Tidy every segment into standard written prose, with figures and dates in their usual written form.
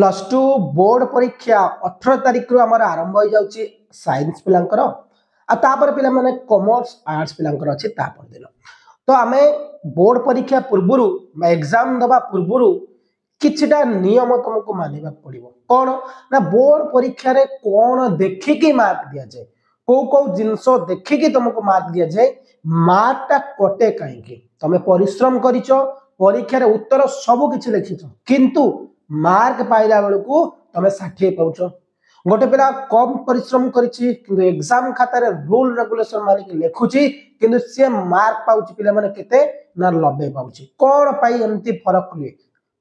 Plus two board परीक्षा 18 तारिख रु आमर आरंभ हो जाउची साइंस पिलांकर तापर पिला माने कॉमर्स आर्ट्स पिलांकर अछि तापर दिन तो आमे बोर्ड परीक्षा पूर्वरु एग्जाम दबा पूर्वरु किछटा नियम तुमको मानिबा पड़िबो कोन ना बोर्ड परीक्षा रे कोन देखिकी मार्क दिया जाय को जिनसो देखिकी तुमको मार्क दिया जाय मार्क ता कोटे काहेकी तमे परिश्रम करिचो परीक्षा रे उत्तर सब किछि लिखिचो किंतु मार्क पाइला बेलू तुम 60 पाउच गोटे पिला कम परिश्रम करिछि किंतु एग्जाम खाता रे रूल रेगुलेशन मानिक लिखुछि किंतु से मार्क पाउछि पिला माने केते ना 90 पाउछि कोन पाई एम्ति फरक हुए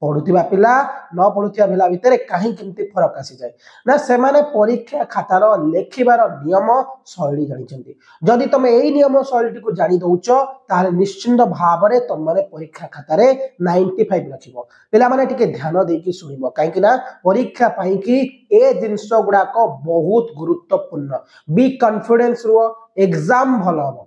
पढ़ुथिबा पिला न पढ़ुथिबा पिला भितरे काहे केम्ति फरक आसी जाय ना से माने परीक्षा खातार लेखिबार नियम शैली जानिछन्ति जदि तमे एई नियम शैली को जानि दउचो ताले निश्चित भाबरे तुम माने परीक्षा खातारे 95 रखिबो पिला माने टिके ध्यान देकी सुनिबो काहे कि ना परीक्षा पाई कि ए जिंस गुडा को बहुत गुरुत्वपूर्ण बी कॉन्फिडेंस रो एग्जाम भलो हो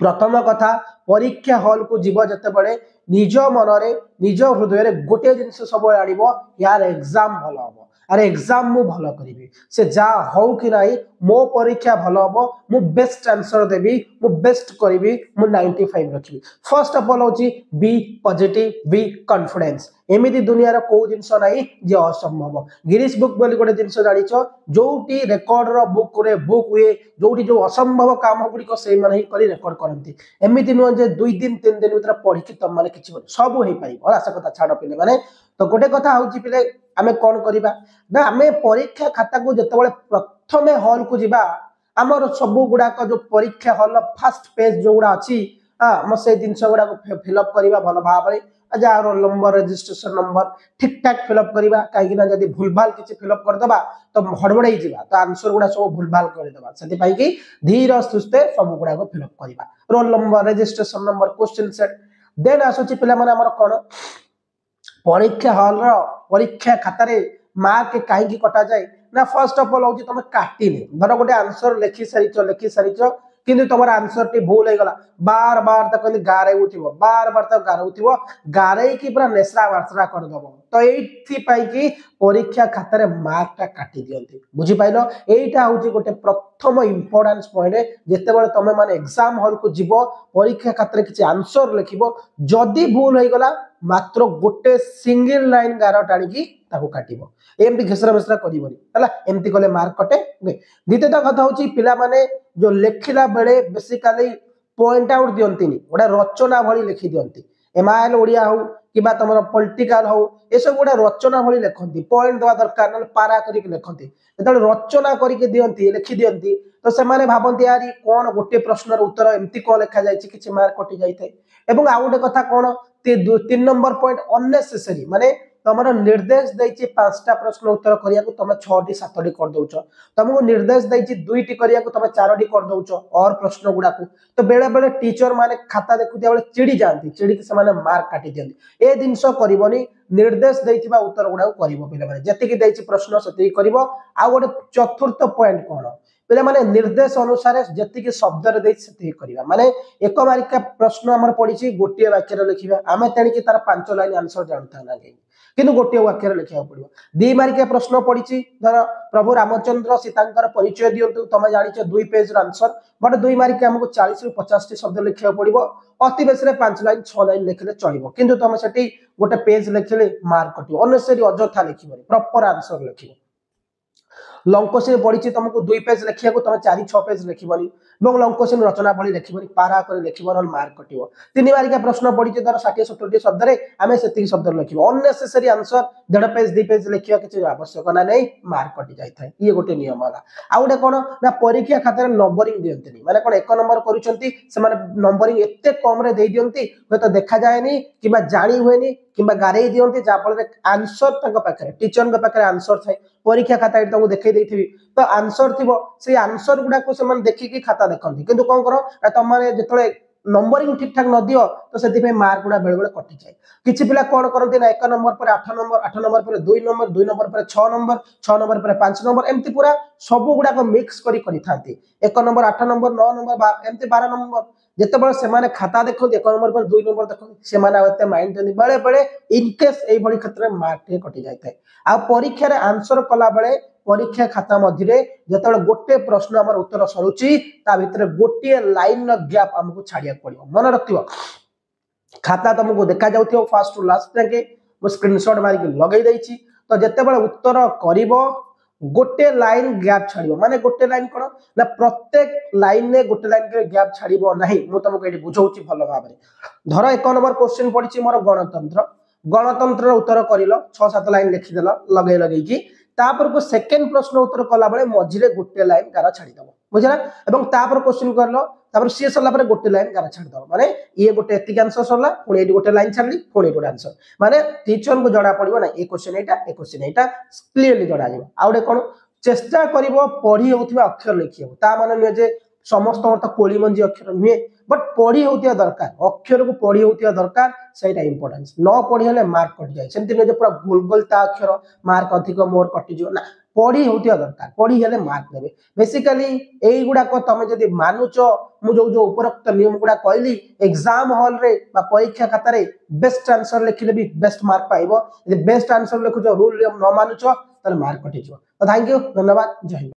प्रथम कथा परीक्षा हॉल को जीव जते बळे निज मनरे निज हृदय रे गोटे जिंस सब आनिबो यार एग्जाम भलो हो अरे एग्जाम मु भलो करिवि से जा हो कि नाही मो परीक्षा भलो हो मु बेस्ट आंसर देबी मु बेस्ट करिवि मु 95 रखिबि फर्स्ट ऑफ ऑल होची बी पॉजिटिव बी कॉन्फिडेंस एमिति दुनिया रो को जिंस नाही जे असंभव गिनीज बुक बोली गोटे जिंस जानिचो जोटी रेकॉर्ड रो बुक रे बुक हुए जोटी जो असंभव काम गुडी को से माने ही करी रेकॉर्ड करंती एमिति नो जे 2 दिन 3 दिन भीतर पढी कि तम माने किछि सब होई पाई और आशा कथा छाड़ पिले माने तो गोटे कथा होची पिले आमे कोन करिबा ना आमे परीक्षा खाता को जतबळे प्रथमे हॉल को जिबा हमर सब गुडा को जो परीक्षा हॉल फर्स्ट पेज जो गुडा अछि हम से जिंस गुडा को फिल अप करिबा भलो भाबरे जा रोल नंबर रजिस्ट्रेशन नंबर ठीक ठाक फिल अप करिबा काहे कि ना जदी भूलभाल किछि फिल अप कर दबा तो हड़बड़ाई जिबा तो आंसर गुडा सब भूलभाल कर दबा सेति पई कि धीर सुस्ते सब गुडा को फिल अप करिबा roll number registration number question set देन आसुची पिला माने हमर कोन परीक्षा हॉल रो परीक्षा खाता रे मार्क काहे कि कटा जाय ना फर्स्ट ऑफ ऑल होची तुम काटिले धर गोटे आंसर लिखि सारिचो किंतु तुमर आंसर टी भूल हो गला बार बार तक कहली गारेउथिबो बार बार तक गारेउथिबो गारे की पूरा नेसरा वासरा कर दबो तो एथि पाई कि परीक्षा खाता रे मार्क ता काटी दियंती बुझी पाइलो एटा होची गोटे प्रथम इंपोर्टेंस पॉइंट जेते बेले तमे माने एग्जाम हॉल को जीवो परीक्षा खाता रे किछि आंसर लिखिबो जदी भूल हो गला मात्र गोटे सिंगल लाइन गार टाणी की ताको काटिबो एमती घेसरा मेसरा करिबोनी हला एमती कले मार्क कटे द्वितीय कथा होची पिला माने जो लेखिला बेले बेसिकली पॉइंट आउट दियंतिनी गोटा रचना भली लिखि दियंती एमआईएल ओडिया हो किबा तमरो पॉलिटिकल हो ए सब गोटा रचना भली लेखंती पॉइंट दवा दरकार न पारा करी के लेखंती जेतले रचना करी के दियंती लिखि दियंती तो से माने भाबंती यारी कोन गोटे प्रश्नर उत्तर एमती को लेखा जायछि किछि मार्क कटि जायथाय एवं आ गोटे कथा कोन 3 नंबर पॉइंट अननेसेसरी माने तमरो निर्देश दैछि 5टा प्रश्न उत्तर करिया को तमे 6टी 7टी कर दउछो तमको निर्देश दैछि 2टी करिया को तमे 4टी कर दउछो और प्रश्न गुडा को तो बेले बेले टीचर माने खाता देखुतिया बेले चिड़ी जांती चिड़ी के से माने मार्क काटी दियंती ए दिनसो करिवोनी निर्देश दैथिबा उत्तर गुडा को करिवो पिले माने जति कि दैछि प्रश्न सति करिवो आ गोटे चतुर्थ पॉइंट कोन पिले माने निर्देश अनुसार जति कि शब्द रे दै सति करिवा माने एक मार्क प्रश्न हमर पडिछि गोटिए वाक्य रे लिखिबा आमे तेणी कि तार 5 लाइन आंसर जानता ना किंतु गोटे वाक्य लिखा पड़ो 2 मार्किया प्रश्न पड़ी धर प्रभु रामचंद्र सीतांकर परिचय दिंतु तुम जाच 2 पेज आंसर बट 2 मार्किया हमको 40 रु 50 शब्द लिखा पड़ो अति बेसी 5 लाइन 6 लाइन लिखले चलो किंतु तुम से गोटे पेज लिखले मार्क कटो अनेसरी अजथा लिख प्रॉपर आंसर लिख लंग क्वेश्चन पड़ी तुमको 2 पेज लिखा तुम 4-6 पेज लिखबनी लंग क्वेश्चन रचना भली लिखबनी पारा कर लिखब न मार्क कटिवो 3 मार्किया प्रश्न पड़ी धर 60-70 शब्द रे आमे सेति शब्द लिखब अननेसेसरी आंसर 1.5 पेज 2 पेज लिखिया किछि आवश्यक ना नै मार्क कटि जाय थाय ये गोटे नियम होला आ गोटे कोन ना परीक्षा खाता रे नंबरिंग दियंतनी माने कोन 1 नंबर करूचंती से माने नंबरिंग एते कम रे दे दियंती होय तो देखा जायनी किबा जानि होयनी किबा गारे दियंती जा फल रे आंसर तंग पाखरे टीचर के पाखरे आंसर थाय परीक्षा खाता तुमको देखै देथिबी तो आंसर थिबो से आंसर गुडा को से मन देखि कि खाता देखंती किंतु कोन करो तुम माने जेतले नंबरिंग ठीक ठाक न दियो तो से मार्क गुड़ा बेले बेले कटि जाए किछि पिला कोन करते ना 1 नंबर पर 8 नंबर 8 नंबर पर 2 नंबर 2 नंबर पर 6 नंबर 6 नंबर पर 5 नंबर एमती पूरा सब गुड़ा को मिक्स करी थांती 1 नंबर 8 नंबर 9 नंबर एमती 12 नंबर जिते बड़े से खाता देखो 1 नंबर पर 2 नंबर देखो से माइंड देनी बेले बेले इनकेस एई बड़ी क्षेत्र में मार्क टे कटि जाय आ परीक्षा रे आंसर कला बेले परीक्षा खाता मध्य जो गोटे प्रश्न आम उत्तर सरुची ता भितर गोटे लाइन गैप आमको छाड़िया पड़ो मन रखियो खाता तुमको देखा जाऊ फास्ट टू लास्ट जाके मु स्क्रीनशॉट मारिक लगे देछि तो जिते बड़े उत्तर करिवो गोटे लाइन गैप छाड़िबो माने गोटे लाइन कोन ना प्रत्येक लाइन ने गोटे लाइन के गैप छाड़िबो नहीं मु तुमको एठी बुझौछि भलो भाबरे धर 1 नंबर क्वेश्चन पडिछि मोर गणतंत्र गणतंत्र उत्तर करिलो 6-7 लाइन लिखि देलो लगे लगे की तापर को सेकंड प्रश्न उत्तर कला बेले मझिरे गोटे लाइन गारा छाड़ी दबो बुझला एवं तापर क्वेश्चन करलो तापर सी सरला पर गोटे लाइन गारा छाड़ी दबो माने ये गोटे एतिक आंसर सरला पुणी एटी गोटे लाइन छाड़ली पुणी गोटे आंसर माने टीचर को जड़ा पड़िबो ना ए क्वेश्चन एटा क्लियरली जड़ा जिवो आउडे कोन चेष्टा करिवो पढ़ी होथिबा अक्षर लिखियो ता माने न जे समस्त अर्थ कोली मंजी अक्षर नुहे बट पढ़ी होतिया दरकार अक्षर को पढ़ी होतिया दरकार सेटा इंपोर्टेंस न पढ़ी हले मार्क कट जाय सेमति न जे पूरा गोल गोल ता अक्षर मार्क अधिक मोर कटि जो ना पढ़ी होतिया दरकार पढ़ी हले मार्क देबे बेसिकली एई गुडा को तमे जदी मानुचो मु जो उपरोक्त नियम गुडा कहली एग्जाम हॉल रे बा परीक्षा खाता रे बेस्ट आंसर लिखिले भी बेस्ट मार्क पाइबो यदि बेस्ट आंसर लिखुचो रूल नियम न मानुचो तले मार्क कटि जो थैंक यू धन्यवाद जय हिंद।